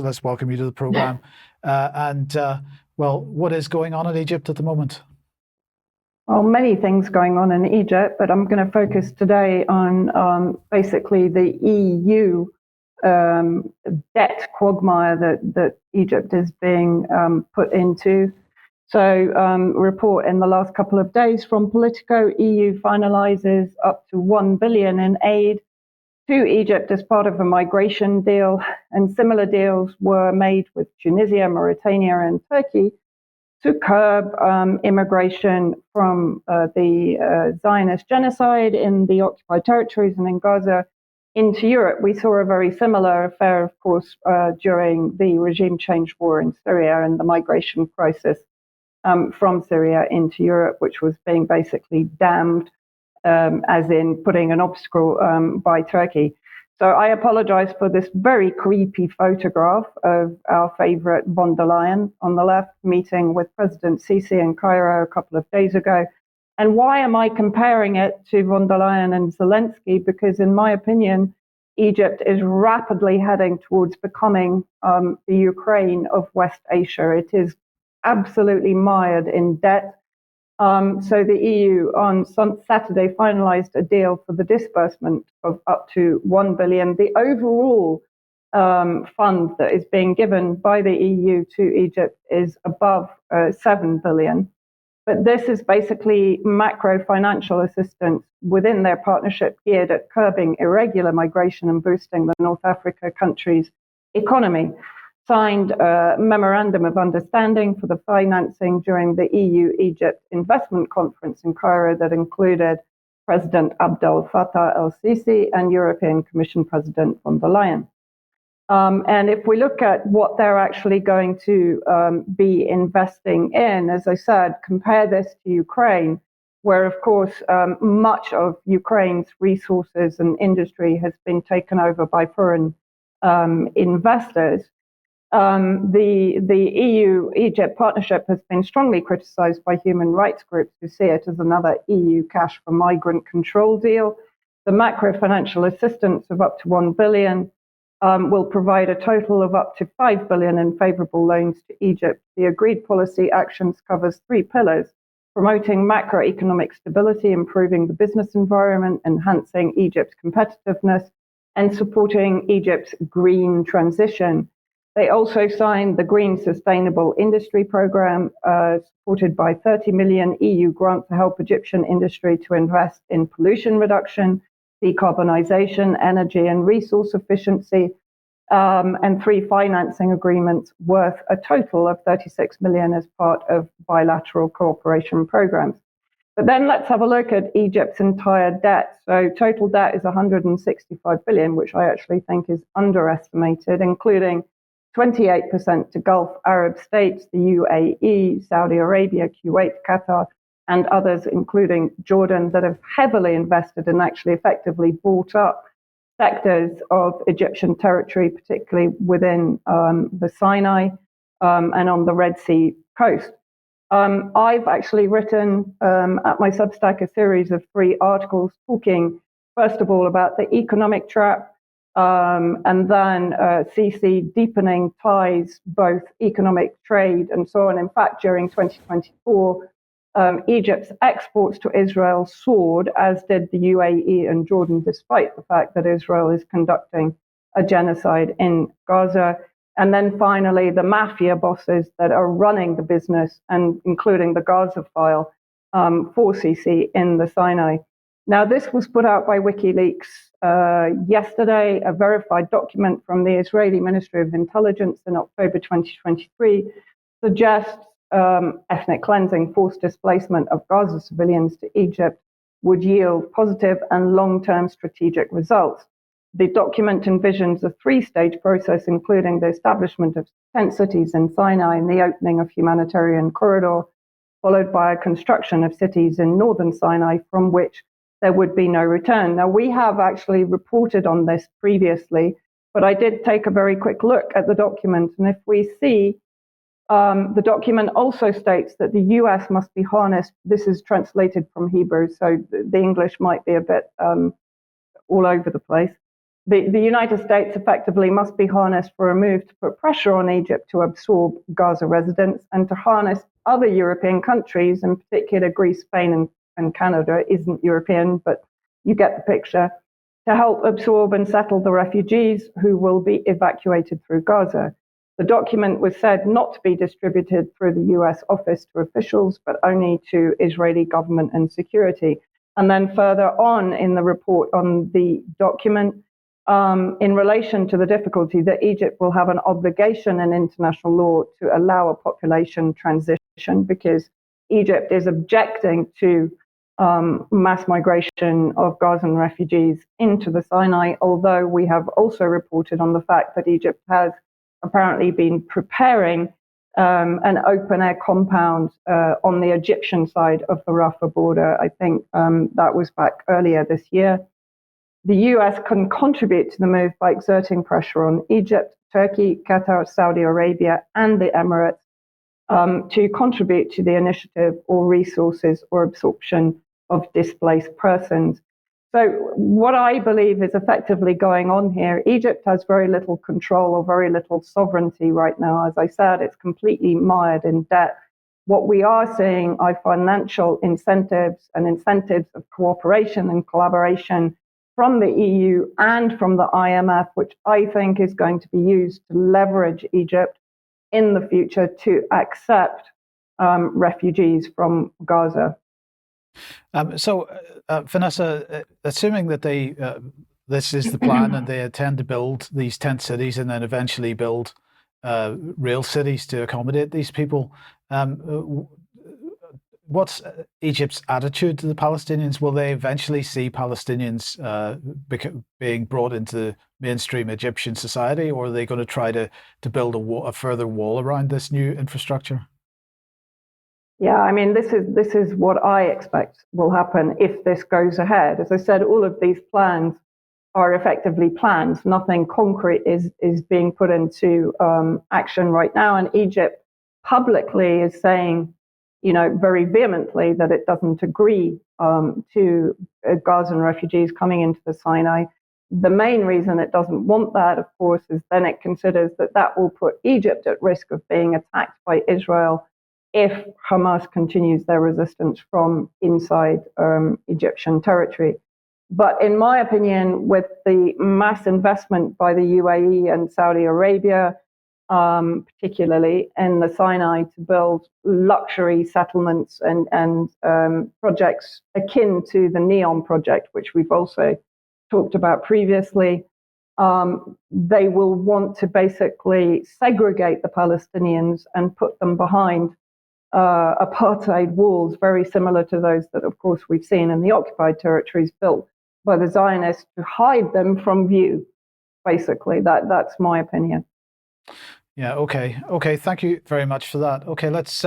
Let's welcome you to the program. Well, what is going on in Egypt at the moment? Well, many things going on in Egypt, but I'm going to focus today on basically the EU debt quagmire that Egypt is being put into. So, report in the last couple of days from Politico, EU finalizes up to 1 billion in aid to Egypt as part of a migration deal, and similar deals were made with Tunisia, Mauritania, and Turkey to curb immigration from the Zionist genocide in the occupied territories and in Gaza into Europe. We saw a very similar affair, of course, during the regime change war in Syria and the migration crisis from Syria into Europe, which was being basically damned, as in putting an obstacle by Turkey. So I apologize for this very creepy photograph of our favorite von der Leyen on the left meeting with President Sisi in Cairo a couple of days ago. And why am I comparing it to von der Leyen and Zelensky? Because in my opinion, Egypt is rapidly heading towards becoming the Ukraine of West Asia. It is absolutely mired in debt. So the EU on Saturday finalized a deal for the disbursement of up to 1 billion. The overall fund that is being given by the EU to Egypt is above 7 billion. But this is basically macro financial assistance within their partnership geared at curbing irregular migration and boosting the North Africa country's economy. Signed a memorandum of understanding for the financing during the EU-Egypt investment conference in Cairo that included President Abdel Fattah el-Sisi and European Commission President von der Leyen. And if we look at what they're actually going to be investing in, as I said, compare this to Ukraine, where, of course, much of Ukraine's resources and industry has been taken over by foreign investors. The EU-Egypt partnership has been strongly criticized by human rights groups who see it as another EU cash for migrant control deal. The macro-financial assistance of up to 1 billion will provide a total of up to 5 billion in favorable loans to Egypt. The agreed policy actions covers 3 pillars: promoting macroeconomic stability, improving the business environment, enhancing Egypt's competitiveness, and supporting Egypt's green transition. They also signed the Green Sustainable Industry Programme, supported by 30 million EU grant to help Egyptian industry to invest in pollution reduction, decarbonisation, energy and resource efficiency, and 3 financing agreements worth a total of 36 million as part of bilateral cooperation programs. But then let's have a look at Egypt's entire debt. So total debt is 165 billion, which I actually think is underestimated, including 28% to Gulf Arab states, the UAE, Saudi Arabia, Kuwait, Qatar, and others, including Jordan, that have heavily invested and actually effectively bought up sectors of Egyptian territory, particularly within the Sinai and on the Red Sea coast. I've actually written at my Substack a series of 3 articles talking, first of all, about the economic trap, and then Sisi deepening ties, both economic trade and so on. In fact, during 2024, Egypt's exports to Israel soared, as did the UAE and Jordan, despite the fact that Israel is conducting a genocide in Gaza. And then finally, the mafia bosses that are running the business, and including the Gaza file for Sisi in the Sinai. Now, this was put out by WikiLeaks yesterday. A verified document from the Israeli Ministry of Intelligence in October 2023 suggests ethnic cleansing, forced displacement of Gaza civilians to Egypt would yield positive and long-term strategic results. The document envisions a 3-stage process, including the establishment of tent cities in Sinai and the opening of humanitarian corridor, followed by a construction of cities in northern Sinai from which there would be no return. Now, we have actually reported on this previously, but I did take a very quick look at the document. And if we see, the document also states that the US must be harnessed. This is translated from Hebrew, so the English might be a bit all over the place. The United States effectively must be harnessed for a move to put pressure on Egypt to absorb Gaza residents and to harness other European countries, in particular Greece, Spain, and Canada isn't European, but you get the picture, to help absorb and settle the refugees who will be evacuated through Gaza. The document was said not to be distributed through the US office to officials, but only to Israeli government and security. And then further on in the report on the document, in relation to the difficulty that Egypt will have an obligation in international law to allow a population transition because Egypt is objecting to mass migration of Gazan refugees into the Sinai, although we have also reported on the fact that Egypt has apparently been preparing an open-air compound on the Egyptian side of the Rafah border. I think that was back earlier this year. The US can contribute to the move by exerting pressure on Egypt, Turkey, Qatar, Saudi Arabia, and the Emirates to contribute to the initiative or resources or absorption of displaced persons. So what I believe is effectively going on here, Egypt has very little control or very little sovereignty right now. As I said, it's completely mired in debt. What we are seeing are financial incentives and incentives of cooperation and collaboration from the EU and from the IMF, which I think is going to be used to leverage Egypt in the future to accept refugees from Gaza. Vanessa, assuming that this is the plan and they intend to build these tent cities and then eventually build real cities to accommodate these people, what's Egypt's attitude to the Palestinians? Will they eventually see Palestinians being brought into mainstream Egyptian society, or are they going to try to build a further wall around this new infrastructure? Yeah, I mean, this is what I expect will happen if this goes ahead. As I said, all of these plans are effectively plans. Nothing concrete is being put into action right now. And Egypt publicly is saying, very vehemently that it doesn't agree to Gazan refugees coming into the Sinai. The main reason it doesn't want that, of course, is then it considers that will put Egypt at risk of being attacked by Israel if Hamas continues their resistance from inside Egyptian territory. But in my opinion, with the mass investment by the UAE and Saudi Arabia, particularly in the Sinai, to build luxury settlements and projects akin to the NEOM project, which we've also talked about previously, they will want to basically segregate the Palestinians and put them behind apartheid walls, very similar to those that, of course, we've seen in the occupied territories built by the Zionists to hide them from view. Basically, that's my opinion. Yeah. Okay. Thank you very much for that. Okay. Let's